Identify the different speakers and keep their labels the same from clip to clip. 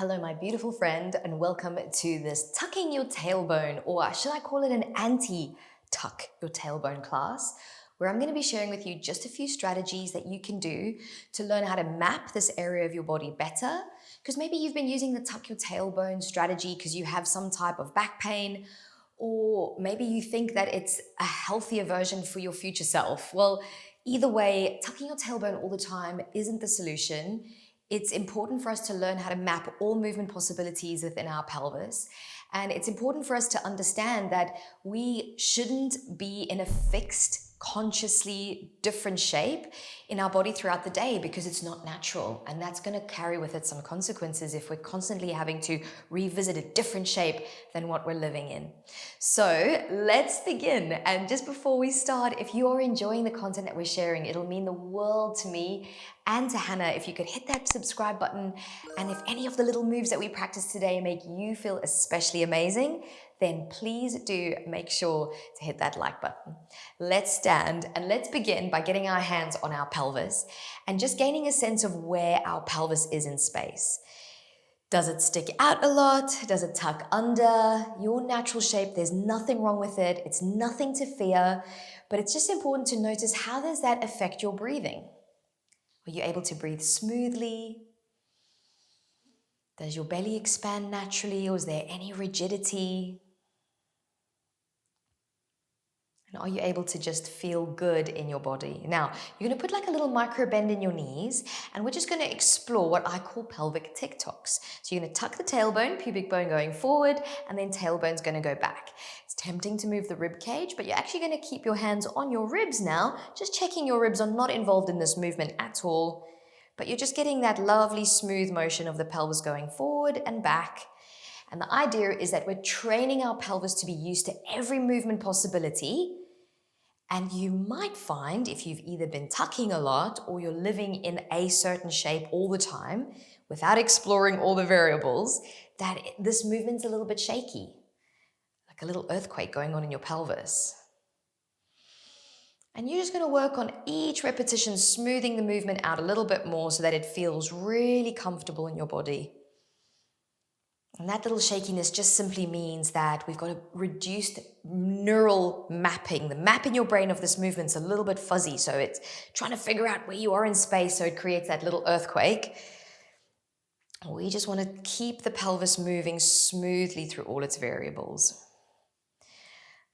Speaker 1: Hello, my beautiful friend, and welcome to this tucking your tailbone, or should I call it an anti-tuck your tailbone class, where I'm going to be sharing with you just a few strategies that you can do to learn how to map this area of your body better. Because maybe you've been using the tuck your tailbone strategy because you have some type of back pain, or maybe you think that it's a healthier version for your future self. Well, either way, tucking your tailbone all the time isn't the solution. It's important for us to learn how to map all movement possibilities within our pelvis. And it's important for us to understand that we shouldn't be in a fixed, consciously different shape in our body throughout the day because it's not natural. And that's going to carry with it some consequences if we're constantly having to revisit a different shape than what we're living in. So let's begin. And just before we start, if you are enjoying the content that we're sharing, it'll mean the world to me and to Hannah if you could hit that subscribe button. And if any of the little moves that we practice today make you feel especially amazing, then please do make sure to hit that like button. Let's stand and let's begin by getting our hands on our pelvis and just gaining a sense of where our pelvis is in space. Does it stick out a lot? Does it tuck under? Your natural shape, there's nothing wrong with it. It's nothing to fear, but it's just important to notice, how does that affect your breathing? Are you able to breathe smoothly? Does your belly expand naturally, or is there any rigidity? And are you able to just feel good in your body? Now, you're going to put like a little micro bend in your knees, and we're just going to explore what I call pelvic tick-tocks. So you're going to tuck the tailbone, pubic bone going forward, and then tailbone's going to go back. It's tempting to move the rib cage, but you're actually going to keep your hands on your ribs now, just checking your ribs are not involved in this movement at all, but you're just getting that lovely smooth motion of the pelvis going forward and back. And the idea is that we're training our pelvis to be used to every movement possibility. And you might find, if you've either been tucking a lot or you're living in a certain shape all the time without exploring all the variables, that this movement's a little bit shaky, like a little earthquake going on in your pelvis. And you're just going to work on each repetition, smoothing the movement out a little bit more so that it feels really comfortable in your body. And that little shakiness just simply means that we've got a reduced neural mapping. The map in your brain of this movement's a little bit fuzzy, so it's trying to figure out where you are in space, so it creates that little earthquake. We just want to keep the pelvis moving smoothly through all its variables.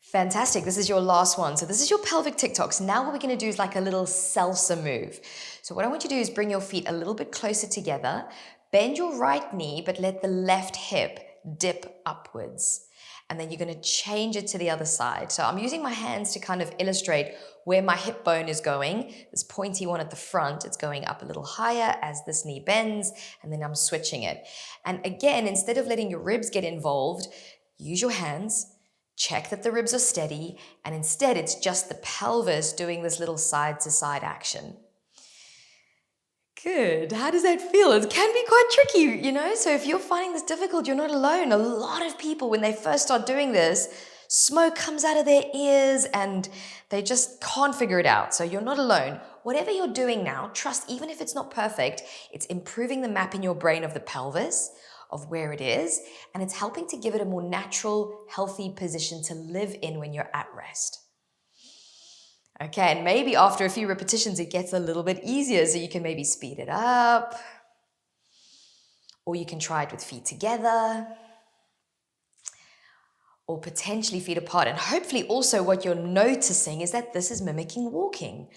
Speaker 1: Fantastic. This is your last one. So this is your pelvic tick-tocks. Now what we're going to do is like a little salsa move. So what I want you to do is bring your feet a little bit closer together. Bend your right knee, but let the left hip dip upwards. And then you're going to change it to the other side. So I'm using my hands to kind of illustrate where my hip bone is going. This pointy one at the front, it's going up a little higher as this knee bends, and then I'm switching it. And again, instead of letting your ribs get involved, use your hands. Check that the ribs are steady, and instead it's just the pelvis doing this little side-to-side action. Good. How does that feel? It can be quite tricky, so if you're finding this difficult, you're not alone. A lot of people, when they first start doing this, smoke comes out of their ears and they just can't figure it out. So you're not alone. Whatever you're doing now, trust, even if it's not perfect, it's improving the map in your brain of the pelvis, of where it is, and it's helping to give it a more natural, healthy position to live in when you're at rest. Okay, and maybe after a few repetitions, it gets a little bit easier, so you can maybe speed it up, or you can try it with feet together, or potentially feet apart. And hopefully also what you're noticing is that this is mimicking walking.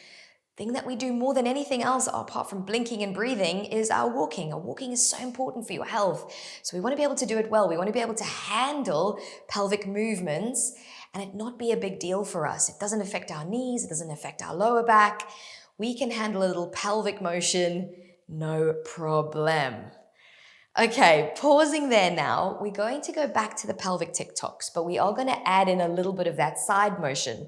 Speaker 1: Thing that we do more than anything else, apart from blinking and breathing, is our walking. Our walking is so important for your health. So we want to be able to do it well. We want to be able to handle pelvic movements and it not be a big deal for us. It doesn't affect our knees. It doesn't affect our lower back. We can handle a little pelvic motion, no problem. Okay, pausing there now. We're going to go back to the pelvic tick-tocks, but we are going to add in a little bit of that side motion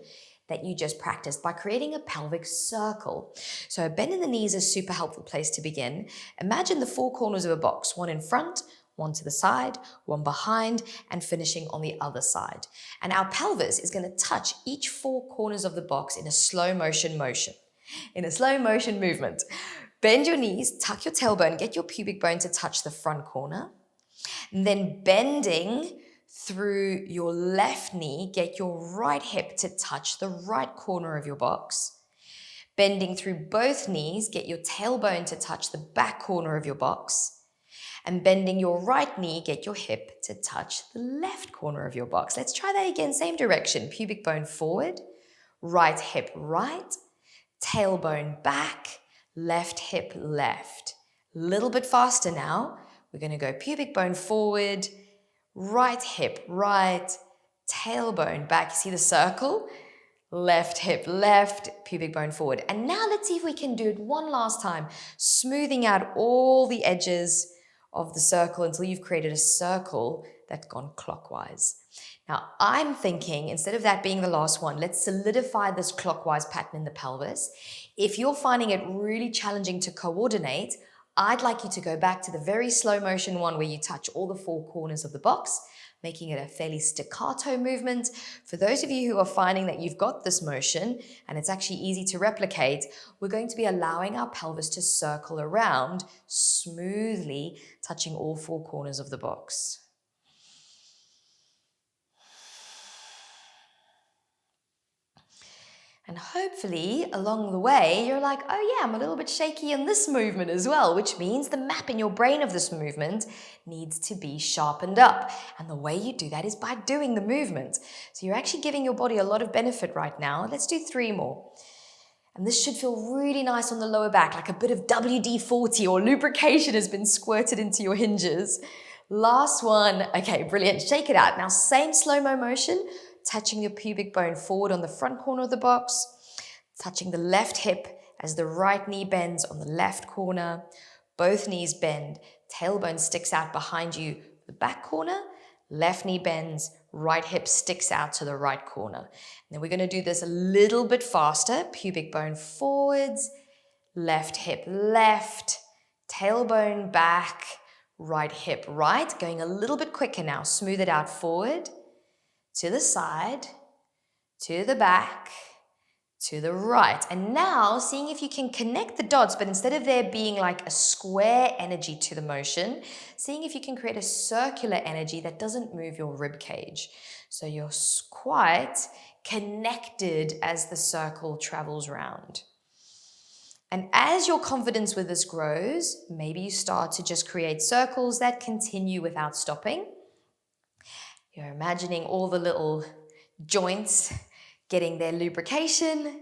Speaker 1: that you just practiced by creating a pelvic circle. So bending the knees is a super helpful place to begin. Imagine the four corners of a box, one in front, one to the side, one behind, and finishing on the other side. And our pelvis is going to touch each four corners of the box in a slow motion movement. Bend your knees, tuck your tailbone, get your pubic bone to touch the front corner. And then bending through your left knee, get your right hip to touch the right corner of your box. Bending through both knees, get your tailbone to touch the back corner of your box. And bending your right knee, get your hip to touch the left corner of your box. Let's try that again, same direction. Pubic bone forward, right hip right, tailbone back, left hip left. Little bit faster now. We're going to go pubic bone forward, right hip right, tailbone back. You see the circle? Left hip left, pubic bone forward. And now let's see if we can do it one last time, smoothing out all the edges of the circle until you've created a circle that's gone clockwise. Now, I'm thinking, instead of that being the last one, let's solidify this clockwise pattern in the pelvis. If you're finding it really challenging to coordinate, I'd like you to go back to the very slow motion one where you touch all the four corners of the box, making it a fairly staccato movement. For those of you who are finding that you've got this motion and it's actually easy to replicate, we're going to be allowing our pelvis to circle around smoothly, touching all four corners of the box. And hopefully along the way, you're like, oh yeah, I'm a little bit shaky in this movement as well, which means the map in your brain of this movement needs to be sharpened up. And the way you do that is by doing the movement. So you're actually giving your body a lot of benefit right now. Let's do 3 more. And this should feel really nice on the lower back, like a bit of WD-40 or lubrication has been squirted into your hinges. Last one. Okay, brilliant. Shake it out. Now, same slow-mo motion, touching your pubic bone forward on the front corner of the box, touching the left hip as the right knee bends on the left corner. Both knees bend, tailbone sticks out behind you, the back corner, left knee bends, right hip sticks out to the right corner. And then we're going to do this a little bit faster. Pubic bone forwards, left hip left, tailbone back, right hip right. Going a little bit quicker now. Smooth it out forward, to the side, to the back, to the right. And now seeing if you can connect the dots, but instead of there being like a square energy to the motion, seeing if you can create a circular energy that doesn't move your rib cage. So you're quite connected as the circle travels round. And as your confidence with this grows, maybe you start to just create circles that continue without stopping. You're imagining all the little joints getting their lubrication.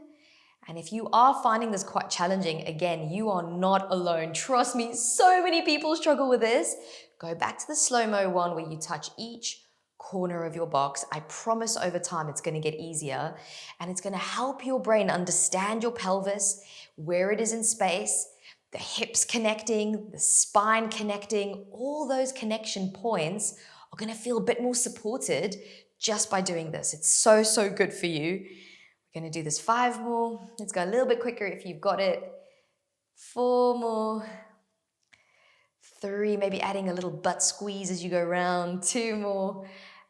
Speaker 1: And if you are finding this quite challenging, again, you are not alone. Trust me, so many people struggle with this. Go back to the slow-mo one where you touch each corner of your box. I promise over time it's going to get easier, and it's going to help your brain understand your pelvis, where it is in space, the hips connecting, the spine connecting. All those connection points are going to feel a bit more supported just by doing this. It's so, so good for you. We're going to do this 5 more. Let's go a little bit quicker if you've got it. 4 more. 3, maybe adding a little butt squeeze as you go around. 2 more.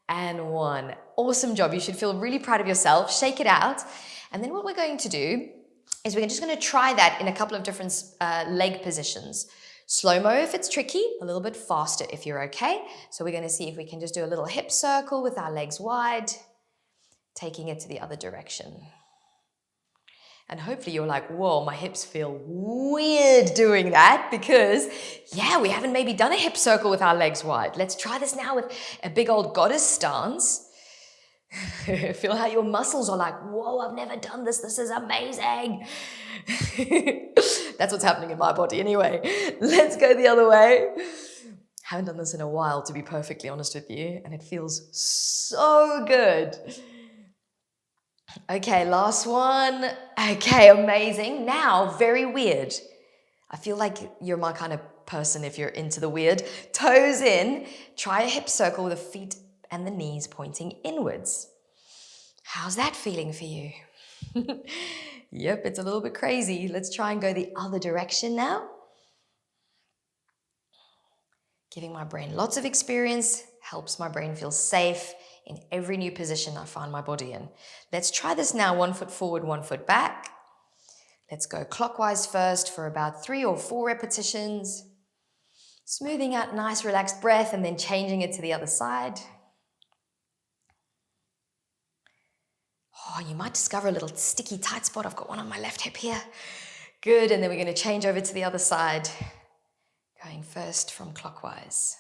Speaker 1: And 1. Awesome job. You should feel really proud of yourself. Shake it out. And then what we're going to do is we're just going to try that in a couple of different leg positions. Slow-mo if it's tricky, a little bit faster if you're okay. So we're going to see if we can just do a little hip circle with our legs wide, taking it to the other direction. And hopefully you're like, whoa, my hips feel weird doing that because, yeah, we haven't maybe done a hip circle with our legs wide. Let's try this now with a big old goddess stance. Feel how your muscles are like, whoa, I've never done this. This is amazing. That's what's happening in my body anyway. Let's go the other way. Haven't done this in a while, to be perfectly honest with you, and it feels so good. Okay, last one. Okay, amazing. Now, very weird. I feel like you're my kind of person if you're into the weird. Toes in. Try a hip circle with the feet and the knees pointing inwards. How's that feeling for you? Yep, it's a little bit crazy. Let's try and go the other direction now. Giving my brain lots of experience helps my brain feel safe in every new position I find my body in. Let's try this now, 1 foot forward, 1 foot back. Let's go clockwise first for about 3 or 4 repetitions. Smoothing out nice relaxed breath and then changing it to the other side. Oh, you might discover a little sticky tight spot. I've got one on my left hip here. Good, and then we're going to change over to the other side, going first from clockwise.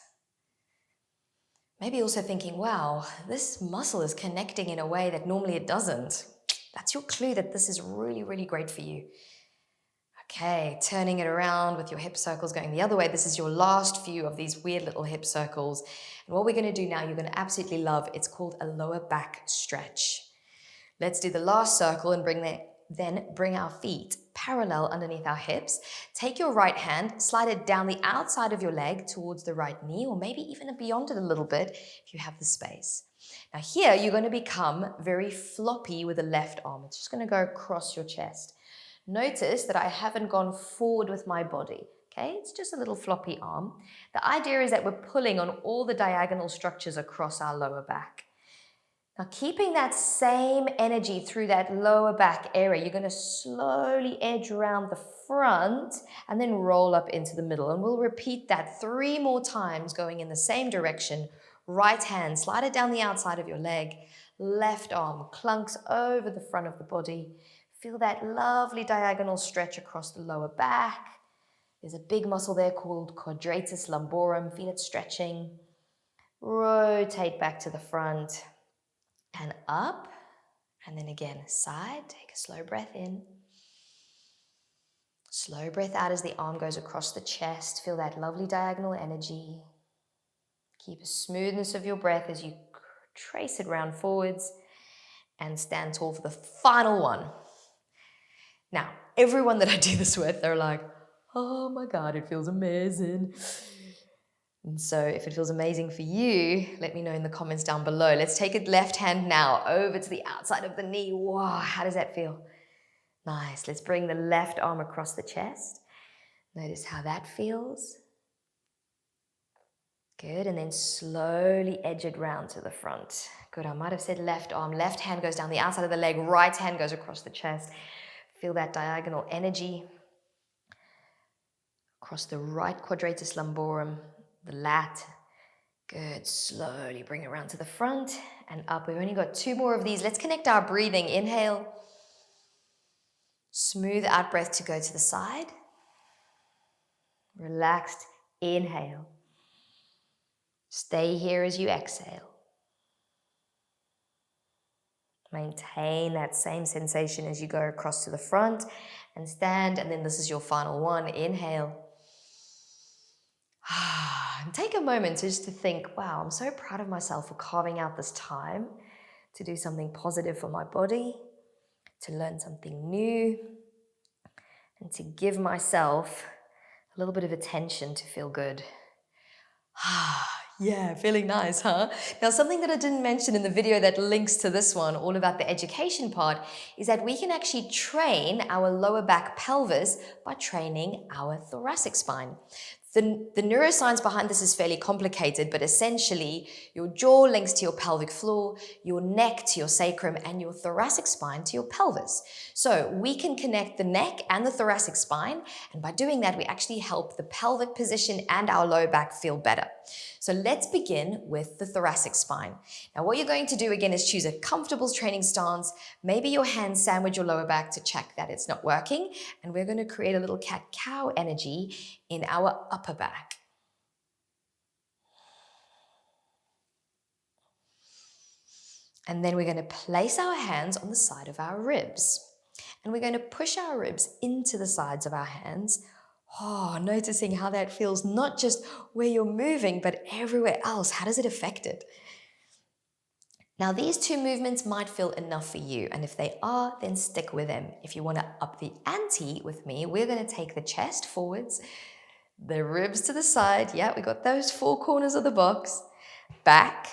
Speaker 1: Maybe also thinking, wow, this muscle is connecting in a way that normally it doesn't. That's your clue that this is really, really great for you. Okay, turning it around with your hip circles going the other way. This is your last few of these weird little hip circles. And what we're going to do now, you're going to absolutely love. It's called a lower back stretch. Let's do the last circle and then bring our feet parallel underneath our hips. Take your right hand, slide it down the outside of your leg towards the right knee, or maybe even beyond it a little bit if you have the space. Now here, you're going to become very floppy with the left arm. It's just going to go across your chest. Notice that I haven't gone forward with my body, okay? It's just a little floppy arm. The idea is that we're pulling on all the diagonal structures across our lower back. Now, keeping that same energy through that lower back area, you're going to slowly edge around the front and then roll up into the middle. And we'll repeat that 3 more times going in the same direction. Right hand, slide it down the outside of your leg. Left arm clunks over the front of the body. Feel that lovely diagonal stretch across the lower back. There's a big muscle there called quadratus lumborum. Feel it stretching. Rotate back to the front and up. And then again, side. Take a slow breath in. Slow breath out as the arm goes across the chest. Feel that lovely diagonal energy. Keep a smoothness of your breath as you trace it round forwards and stand tall for the final one. Now, everyone that I do this with, they're like, oh my God, it feels amazing. And so if it feels amazing for you, let me know in the comments down below. Let's take a left hand now over to the outside of the knee. Wow, how does that feel? Nice. Let's bring the left arm across the chest. Notice how that feels. Good, and then slowly edge it round to the front. Good, I might have said left arm. Left hand goes down the outside of the leg. Right hand goes across the chest. Feel that diagonal energy across the right quadratus lumborum, the lat. Good, slowly bring it around to the front and up. We've only got 2 more of these. Let's connect our breathing. Inhale. Smooth out breath to go to the side. Relaxed inhale. Stay here as you exhale. Maintain that same sensation as you go across to the front and stand. And then this is your final one. Inhale. And take a moment just to think, wow, I'm so proud of myself for carving out this time to do something positive for my body, to learn something new, and to give myself a little bit of attention to feel good. Yeah, feeling nice, huh? Now, something that I didn't mention in the video that links to this one, all about the education part, is that we can actually train our lower back pelvis by training our thoracic spine. The neuroscience behind this is fairly complicated, but essentially your jaw links to your pelvic floor, your neck to your sacrum, and your thoracic spine to your pelvis. So we can connect the neck and the thoracic spine, and by doing that, we actually help the pelvic position and our lower back feel better. So let's begin with the thoracic spine. Now, what you're going to do again is choose a comfortable training stance. Maybe your hands sandwich your lower back to check that it's not working, and we're going to create a little cat-cow energy in our upper back. And then we're going to place our hands on the side of our ribs. And we're going to push our ribs into the sides of our hands. Oh, noticing how that feels, not just where you're moving, but everywhere else. How does it affect it? Now, these 2 movements might feel enough for you. And if they are, then stick with them. If you want to up the ante with me, we're going to take the chest forwards, the ribs to the side. Yeah, we got those 4 corners of the box. Back.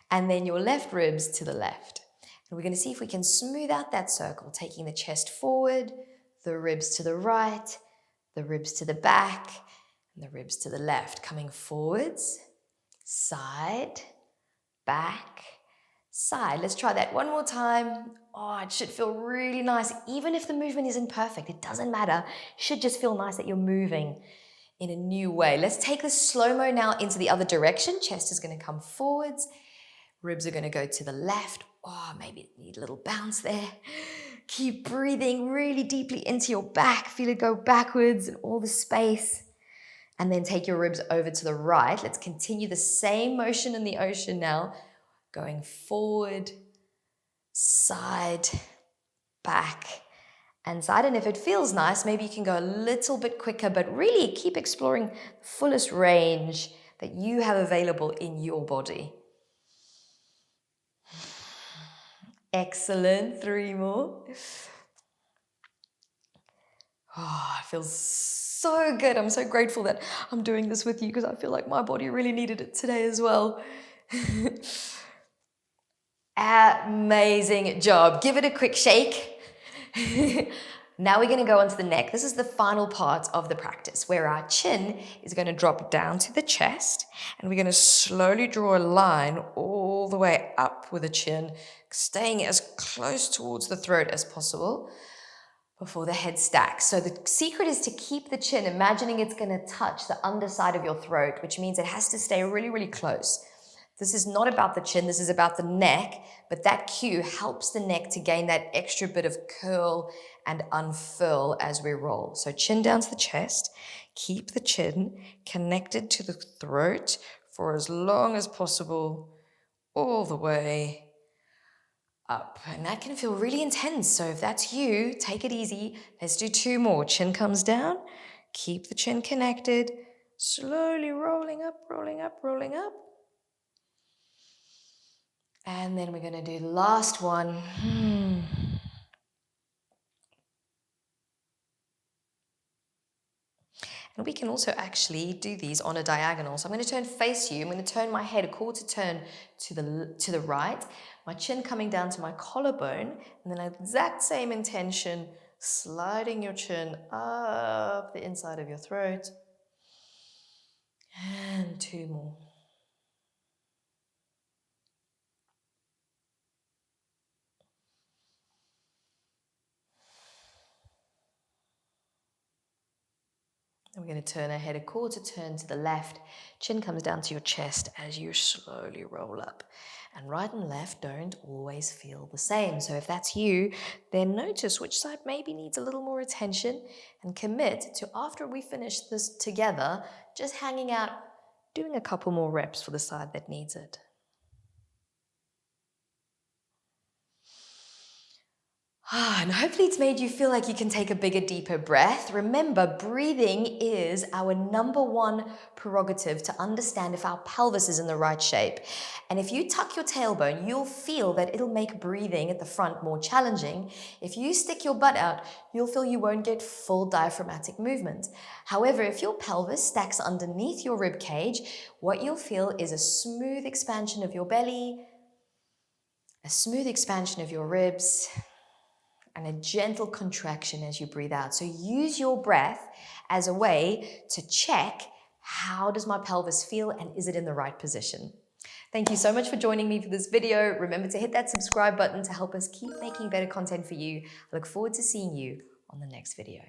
Speaker 1: And then your left ribs to the left. And we're going to see if we can smooth out that circle, taking the chest forward, the ribs to the right, the ribs to the back, and the ribs to the left. Coming forwards, side, back, side. Let's try that one more time. Oh, it should feel really nice. Even if the movement isn't perfect, it doesn't matter. It should just feel nice that you're moving. in a new way. Let's take the slow-mo now into the other direction. Chest is going to come forwards. Ribs are going to go to the left. Oh, maybe need a little bounce there. Keep breathing really deeply into your back. Feel it go backwards and all the space. And then take your ribs over to the right. Let's continue the same motion in the ocean now. Going forward, side, back, and side. And if it feels nice, maybe you can go a little bit quicker, but really keep exploring the fullest range that you have available in your body. Excellent. 3 more. Oh, it feels so good. I'm so grateful that I'm doing this with you because I feel like my body really needed it today as well. Amazing job. Give it a quick shake. Now we're going to go onto the neck. This is the final part of the practice where our chin is going to drop down to the chest and we're going to slowly draw a line all the way up with the chin, staying as close towards the throat as possible before the head stacks. So the secret is to keep the chin, imagining it's going to touch the underside of your throat, which means it has to stay really, really close. This is not about the chin, this is about the neck, but that cue helps the neck to gain that extra bit of curl and unfurl as we roll. So chin down to the chest, keep the chin connected to the throat for as long as possible, all the way up. And that can feel really intense, so if that's you, take it easy. Let's do 2 more. Chin comes down, keep the chin connected, slowly rolling up, rolling up, rolling up. And then we're going to do the last one. And we can also actually do these on a diagonal. So I'm going to face you. I'm going to turn my head a quarter turn to the right. My chin coming down to my collarbone. And then exact same intention, sliding your chin up the inside of your throat. And 2 more. And we're going to turn our head a quarter turn to the left. Chin comes down to your chest as you slowly roll up. And right and left don't always feel the same. So if that's you, then notice which side maybe needs a little more attention and commit to, after we finish this together, just hanging out, doing a couple more reps for the side that needs it. And hopefully it's made you feel like you can take a bigger, deeper breath. Remember, breathing is our #1 prerogative to understand if our pelvis is in the right shape. And if you tuck your tailbone, you'll feel that it'll make breathing at the front more challenging. If you stick your butt out, you'll feel you won't get full diaphragmatic movement. However, if your pelvis stacks underneath your rib cage, what you'll feel is a smooth expansion of your belly, a smooth expansion of your ribs, and a gentle contraction as you breathe out. So use your breath as a way to check, how does my pelvis feel and is it in the right position? Thank you so much for joining me for this video. Remember to hit that subscribe button to help us keep making better content for you. I look forward to seeing you on the next video.